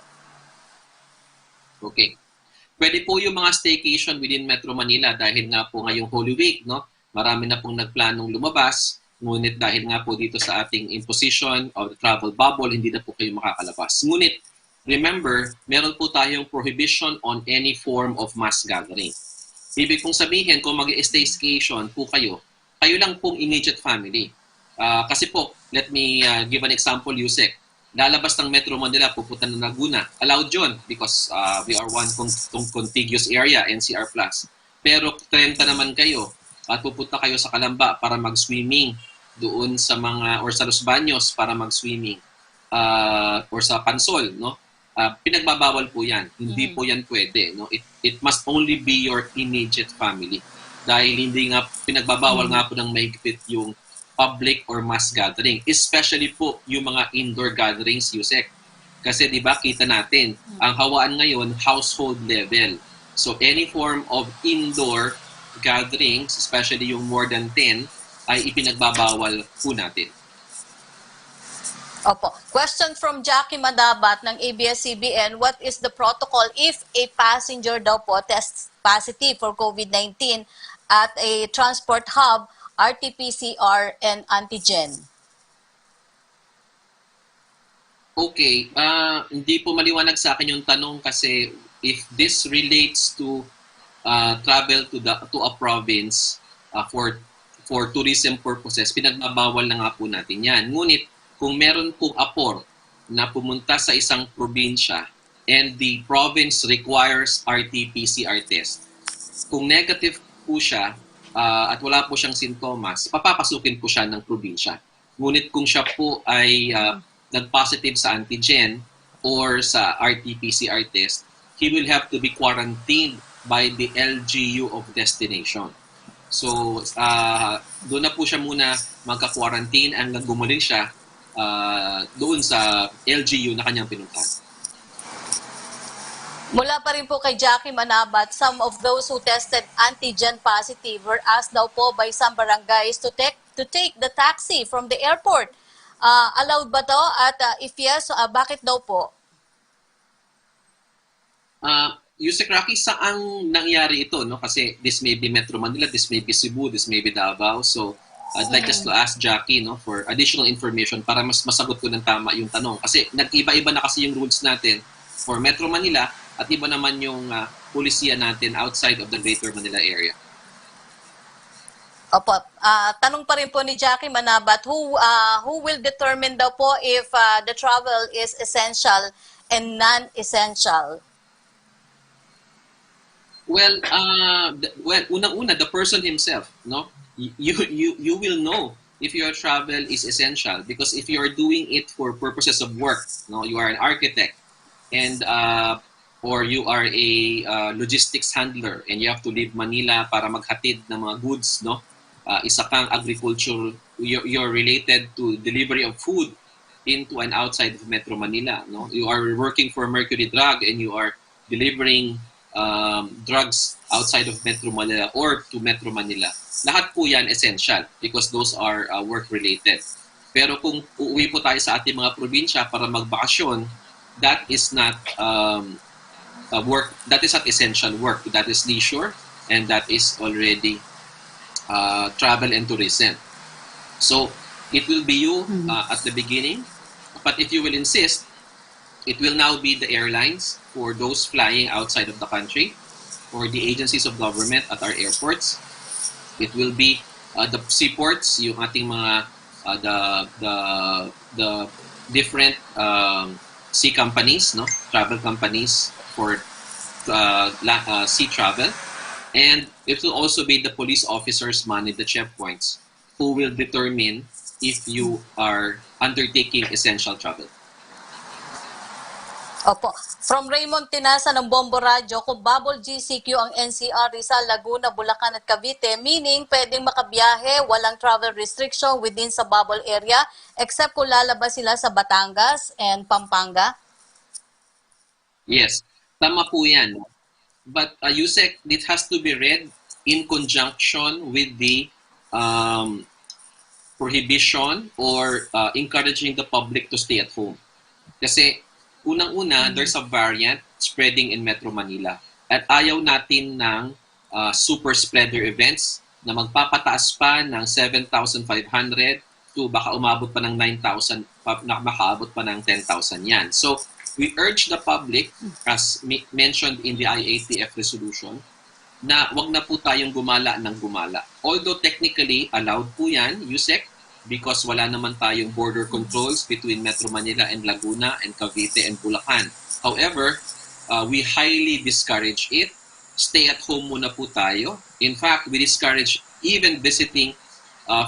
Okay. Pwede po yung mga staycation within Metro Manila dahil nga po ngayong Holy Week, no? Marami na pong nagplanong lumabas, ngunit dahil nga po dito sa ating imposition of the travel bubble, hindi na po kayo makakalabas. Ngunit, remember, meron po tayong prohibition on any form of mass gathering. Ibig pong sabihin, kung mag-staycation po kayo lang pong immediate family. Kasi po, let me give an example, Yusek. Lalabas ng Metro Manila, pupunta ng Laguna. Allowed yun because we are one contiguous area, NCR+. Pero 30 naman kayo at pupunta kayo sa Calamba para mag-swimming doon sa mga, or sa Los Baños para mag-swimming or sa Pansol, no? pinagbabawal po yan. Hindi po yan pwede. No? It must only be your immediate family. Dahil hindi nga pinagbabawal nga po ng mahigpit yung public or mass gathering. Especially po yung mga indoor gatherings, Yusek. Kasi di ba kita natin, ang hawaan ngayon, household level. So any form of indoor gatherings, especially yung more than 10, ay ipinagbabawal po natin. Opo. Question from Jackie Madabat ng ABS-CBN, what is the protocol if a passenger daw po tests positive for COVID-19 at a transport hub, RT-PCR and antigen? Okay, hindi po maliwanag sa akin yung tanong kasi if this relates to travel to a province for tourism purposes, pinagbabawal na nga po natin yan. Ngunit kung meron pong apor na pumunta sa isang probinsya and the province requires RT-PCR test, kung negative po siya at wala po siyang sintomas, papapasukin po siya ng probinsya. Ngunit kung siya po ay nag-positive sa antigen or sa RT-PCR test, he will have to be quarantined by the LGU of destination. So, doon na po siya muna magka-quarantine hanggang gumaling siya doon sa LGU na kanyang pinuntahan. Mula pa rin po kay Jackie Manabat, some of those who tested antigen positive were asked daw po by some barangays to take the taxi from the airport. Allowed ba to? At if yes, bakit daw po? Yusek Rocky, saang nangyari ito? No? Kasi this may be Metro Manila, this may be Cebu, this may be Davao. So, I'd like just to ask Jackie for additional information para mas masagot ko ng tama yung tanong. Kasi nag-iba-iba na kasi yung rules natin for Metro Manila at iba naman yung pulisiya natin outside of the Greater Manila area. Opo. Tanong pa rin po ni Jackie Manabat, who will determine daw po if the travel is essential and non-essential? Well, unang-una, the person himself, no? You will know if your travel is essential because if you are doing it for purposes of work, no, you are an architect and or you are a logistics handler and you have to leave Manila para maghatid ng mga goods, no? Isa kang agriculture, you're related to delivery of food into and outside of Metro Manila, no? You are working for Mercury Drug and you are delivering drugs outside of Metro Manila or to Metro Manila. Lahat po yan essential because those are work-related. Pero kung uuwi po tayo sa ating mga probinsya para magbakasyon, that is not work. That is not essential work. That is leisure and that is already travel and tourism. So it will be you at the beginning, but if you will insist, it will now be the airlines for those flying outside of the country, or the agencies of government at our airports. It will be the seaports, yung ating mga the different sea companies, no, travel companies for sea travel, and it will also be the police officers manning the checkpoints who will determine if you are undertaking essential travel. Opo. From Raymond Tinasa ng Bombo Radio, kung bubble GCQ ang NCR, Rizal, Laguna, Bulacan at Cavite, meaning pwedeng makabiyahe, walang travel restriction within sa bubble area, except kung lalabas sila sa Batangas and Pampanga? Yes, tama po yan. But Yusek, it has to be read in conjunction with the prohibition or encouraging the public to stay at home. Kasi unang-una, there's a variant spreading in Metro Manila. At ayaw natin ng super spreader events na magpapataas pa ng 7,500 to baka umabot pa ng 9,000, makaabot pa ng 10,000 yan. So, we urge the public, as mentioned in the IATF resolution, na wag na po tayong gumala ng gumala. Although technically, allowed po yan, Yusek, because wala naman tayong border controls between Metro Manila and Laguna and Cavite and Bulacan. However, we highly discourage it. Stay at home muna po tayo. In fact, we discourage even visiting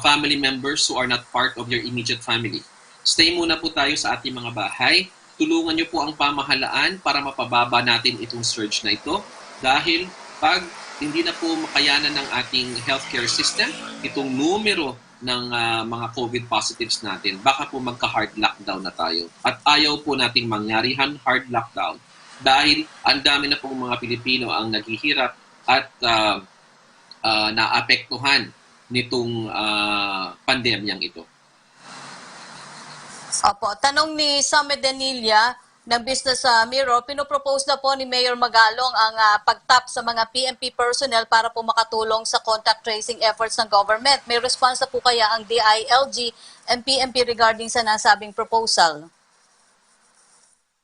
family members who are not part of your immediate family. Stay muna po tayo sa ating mga bahay tulungan niyo po ang pamahalaan para mapababa natin itong surge na ito dahil pag hindi na po makayanan ng ating healthcare system itong numero ng mga COVID positives natin, baka po magka-hard lockdown na tayo. At ayaw po nating mangyarihan hard lockdown dahil ang dami na pong mga Pilipino ang naghihirap at naapektuhan nitong pandemyang ito. Opo, tanong ni Sam Medenilia ng Business Mirror, pinopropose na po ni Mayor Magalong ang pagtap sa mga PNP personnel para po makatulong sa contact tracing efforts ng government. May response na po kaya ang DILG and PNP regarding sa nasabing proposal?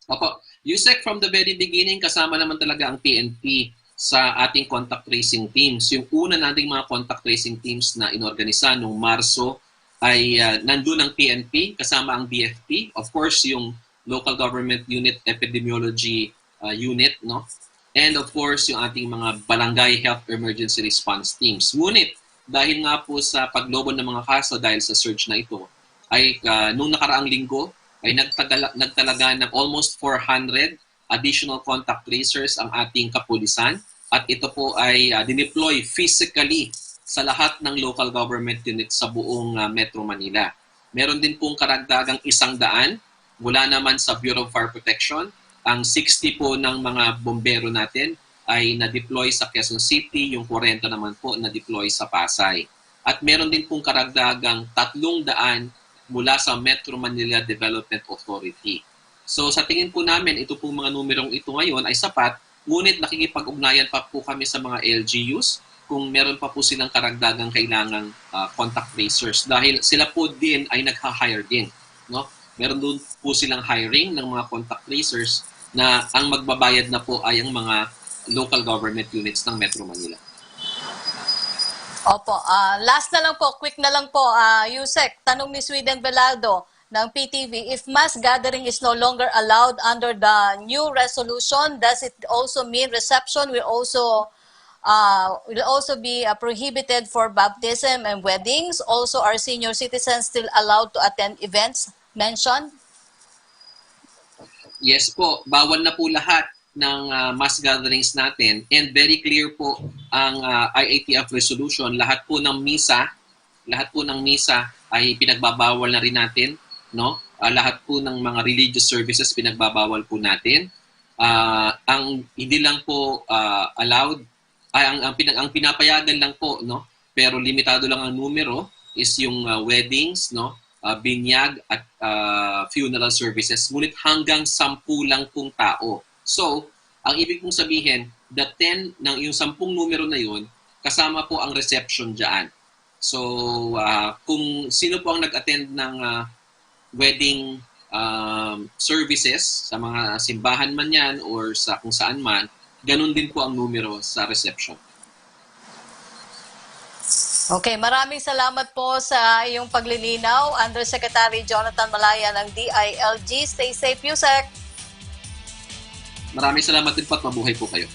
Opo, Yusek, from the very beginning, kasama naman talaga ang PNP sa ating contact tracing teams. Yung una nating mga contact tracing teams na inorganisa noong Marso ay nandun ang PNP, kasama ang BFP. Of course, yung Local Government Unit Epidemiology Unit, no? And of course, yung ating mga Barangay Health Emergency Response Teams. Ngunit, dahil nga po sa paglobon ng mga kaso dahil sa surge na ito, ay nung nakaraang linggo, ay nagtalaga ng almost 400 additional contact tracers ang ating kapulisan. At ito po ay dineploy physically sa lahat ng local government units sa buong Metro Manila. Meron din pong karagdagang 100 mula naman sa Bureau of Fire Protection. Ang 60 po ng mga bombero natin ay na-deploy sa Quezon City, yung 40 naman po na-deploy sa Pasay. At meron din pong karagdagang 300 mula sa Metro Manila Development Authority. So sa tingin po namin, ito pong mga numerong ito ngayon ay sapat, ngunit nakikipag-ugnayan pa po kami sa mga LGUs kung meron pa po silang karagdagang kailangang contact tracers dahil sila po din ay nagha-hire din, no? Meron doon po silang hiring ng mga contact tracers na ang magbabayad na po ay ang mga local government units ng Metro Manila. Opo, last na lang po, quick na lang po, Yusek, tanong ni Sweden Velardo ng PTV, if mass gathering is no longer allowed under the new resolution, does it also mean reception will also be prohibited for baptism and weddings? Also, are senior citizens still allowed to attend events mentioned? Yes po, bawal na po lahat ng mass gatherings natin and very clear po ang IATF resolution. Lahat po ng misa ay pinagbabawal na rin natin, no? Lahat po ng mga religious services pinagbabawal po natin. Ang hindi lang po allowed ay ang pinapayagan lang po, no? Pero limitado lang ang numero is yung weddings, no? Binyag at funeral services, ngunit hanggang 10 lang pong tao. So, ang ibig pong sabihin, the 10 ng yung 10 numero na yun, kasama po ang reception dyan. So, kung sino po ang nag-attend ng wedding services sa mga simbahan man yan or sa kung saan man, ganun din po ang numero sa reception. Okay, maraming salamat po sa iyong paglilinaw. Undersecretary Jonathan Malaya ng DILG. Stay safe, Yusek. Maraming salamat din po at mabuhay po kayo.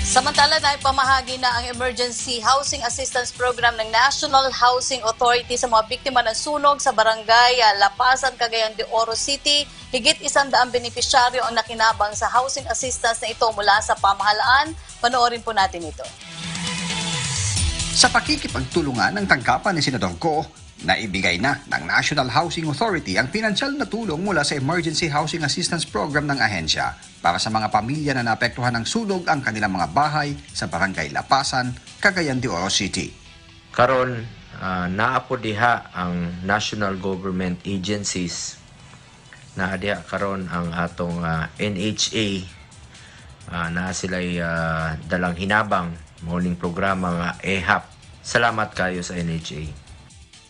Samantala, naipamahagi na ang Emergency Housing Assistance Program ng National Housing Authority sa mga biktima ng sunog sa barangay Lapasan, Cagayan de Oro City. Higit 100 benepisyaryo ang nakinabang sa housing assistance na ito mula sa pamahalaan. Panoorin po natin ito. Sa pakikipagtulungan ng tanggapan ni Senador Go, naibigay na ng National Housing Authority ang pinansyal na tulong mula sa Emergency Housing Assistance Program ng ahensya para sa mga pamilya na naapektuhan ng sunog ang kanilang mga bahay sa Barangay Lapasan, Cagayan de Oro City. Karon, naapo diha ang national government agencies na diha karon ang atong NHA na sila'y dalang hinabang morning programa nga EHAP. Salamat kayo sa NHA.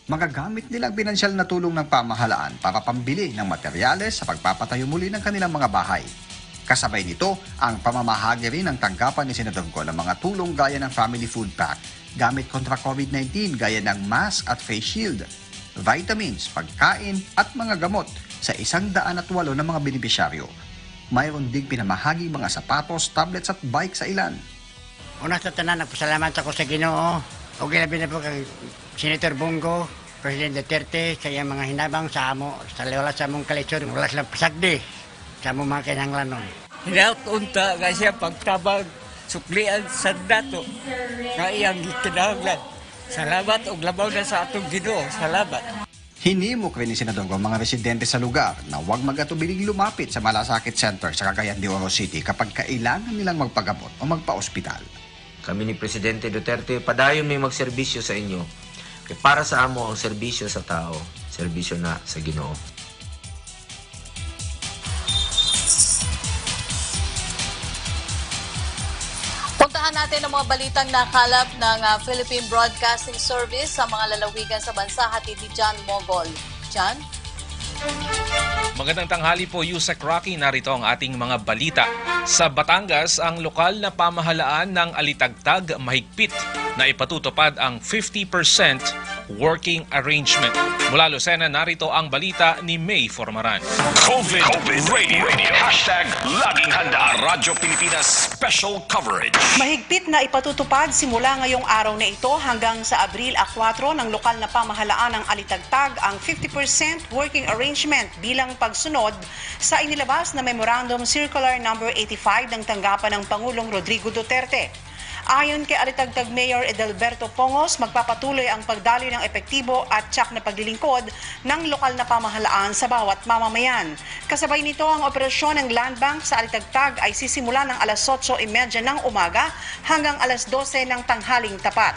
Magagamit nilang pinansyal na tulong ng pamahalaan para pambili ng materyales sa pagpapatayo muli ng kanilang mga bahay. Kasabay nito ang pamamahagi rin ng tanggapan ni Senador Go ng mga tulong gaya ng family food pack, gamit kontra COVID-19 gaya ng mask at face shield, vitamins, pagkain at mga gamot sa 108 na mga benepisyaryo. Mayroon ding pinamahagi mga sapatos, tablets at bike sa ilan. Una sa tanan, nagpasalamat ako sa Ginoo. Okay na po kay Senator Bongo Presidente Duterte sa iyang mga hinabang sa amo, sa wala sa among kalisod, wala silang pasagdi sa among mga kinahanglanon. Hinaunta nga siya pagtabang suklian sa dato nga iyang kinahanglan. Salamat og labaw na sa atong Ginoo. Salamat. Hinimok rin ni Senador ang mga residente sa lugar na huwag mag-atubiling lumapit sa malasakit center sa Cagayan de Oro City kapag kailangan nilang magpagamot o magpa-ospital. Kami ni Presidente Duterte, padayon may magserbisyo sa inyo. Kaya para sa amo ang serbisyo sa tao, serbisyo na sa Ginoo. Puntahan natin ang mga balitang nakalap ng Philippine Broadcasting Service sa mga lalawigan sa bansa, hatid ni John Mogol. John? Magandang tanghali po, Yusek Rocky. Narito ang ating mga balita. Sa Batangas, ang lokal na pamahalaan ng Alitagtag mahigpit na ipatutupad ang 50% working arrangement. Mula Lucena, narito ang balita ni May Formaran. COVID Radio. Hashtag Laging Handa. Radyo Pilipinas Special Coverage. Mahigpit na ipatutupad simula ngayong araw na ito hanggang sa Abril 4 ng lokal na pamahalaan ng Alitagtag ang 50% working arrangement bilang pagsunod sa inilabas na Memorandum Circular No. 85 ng tanggapan ng Pangulong Rodrigo Duterte. Ayon kay Alitagtag Mayor Edelberto Pongos, magpapatuloy ang pagdaloy ng epektibo at tiyak na paglilingkod ng lokal na pamahalaan sa bawat mamamayan. Kasabay nito, ang operasyon ng Land Bank sa Alitagtag ay sisimula ng alas 8:30 ng umaga hanggang alas 12 ng tanghaling tapat.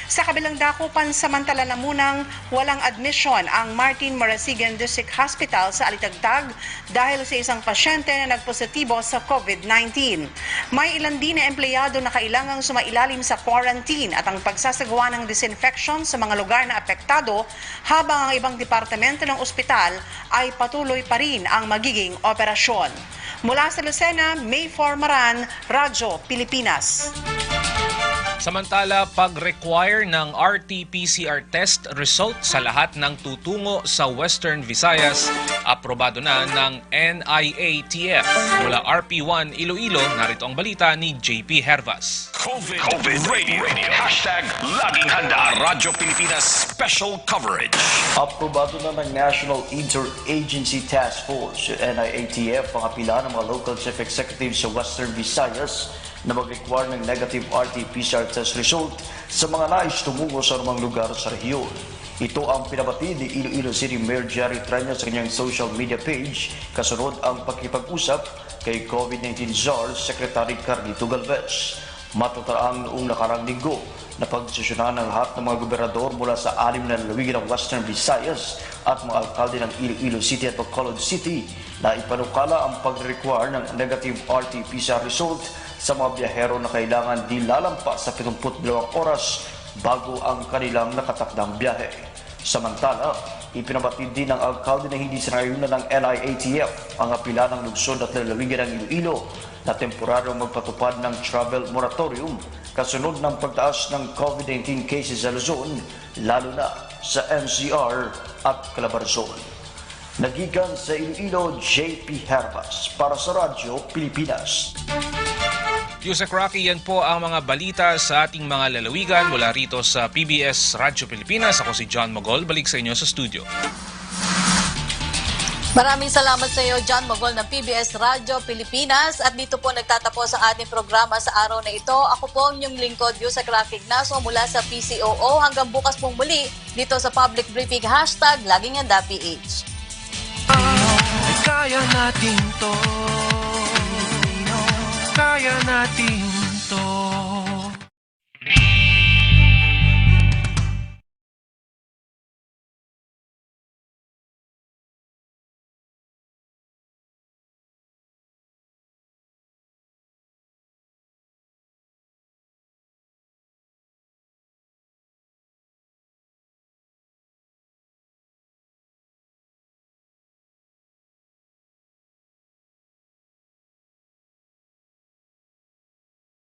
Sa kabilang dako, pansamantala na munang walang admission ang Martin Marasigan District Hospital sa Alitagtag dahil sa isang pasyente na nagpositibo sa COVID-19. May ilan din na empleyado na kailangang sumailalim sa quarantine at ang pagsasagawa ng disinfection sa mga lugar na apektado, habang ang ibang departamento ng ospital ay patuloy pa rin ang magiging operasyon. Mula sa Lucena, May Formaran, Radyo Pilipinas. Samantala, pag-require ng RT-PCR test result sa lahat ng tutungo sa Western Visayas, aprobado na ng NIATF. Mula RP1 Iloilo, narito ang balita ni JP Hervas. COVID Radio. Hashtag Laging Handa. Radyo Pilipinas Special Coverage. Aprobado na ng National Interagency Task Force, NIATF, ang apila ng mga local chief executives sa Western Visayas na mag-require ng negative RT-PCR test result sa mga nais tumungo sa anumang lugar sa rehiyon. Ito ang pinabatid ni Iloilo City Mayor Jerry Treña sa kanyang social media page kasunod ang pagkipag-usap kay COVID-19 czar Secretary Carlito Galvez. Matutaraang noong nakarang linggo na pagdesisyonan ng lahat ng mga gobernador mula sa 6 na lalawigan ng Western Visayas at mga alkalde ng Iloilo City at Bacolod City na ipanukala ang pag-require ng negative RT-PCR result sa mga biyahero na kailangan di lalampas sa 72 oras bago ang kanilang nakatakdang biyahe. Samantala, ipinabatid din ng alkalde na hindi sinayunan ng NIATF ang apila ng lungsod at lalawigan ng Iloilo na temporaryong magpatupad ng travel moratorium kasunod ng pagtaas ng COVID-19 cases sa Luzon, lalo na sa NCR at Calabarzon. Nagikan sa Iloilo, JP Hervas para sa Radyo Pilipinas. Yusek Rocky, yan po ang mga balita sa ating mga lalawigan mula rito sa PBS Radyo Pilipinas. Ako si John Mogol. Balik sa inyo sa studio. Maraming salamat sa iyo, John Mogol ng PBS Radyo Pilipinas. At dito po nagtatapos ang ating programa sa araw na ito. Ako po ang inyong lingkod, Yusek Rocky Ignacio, mula sa PCOO. Hanggang bukas pong muli dito sa Public Briefing, hashtag Laging Handa PH. Kaya natin to. Kaya natin to.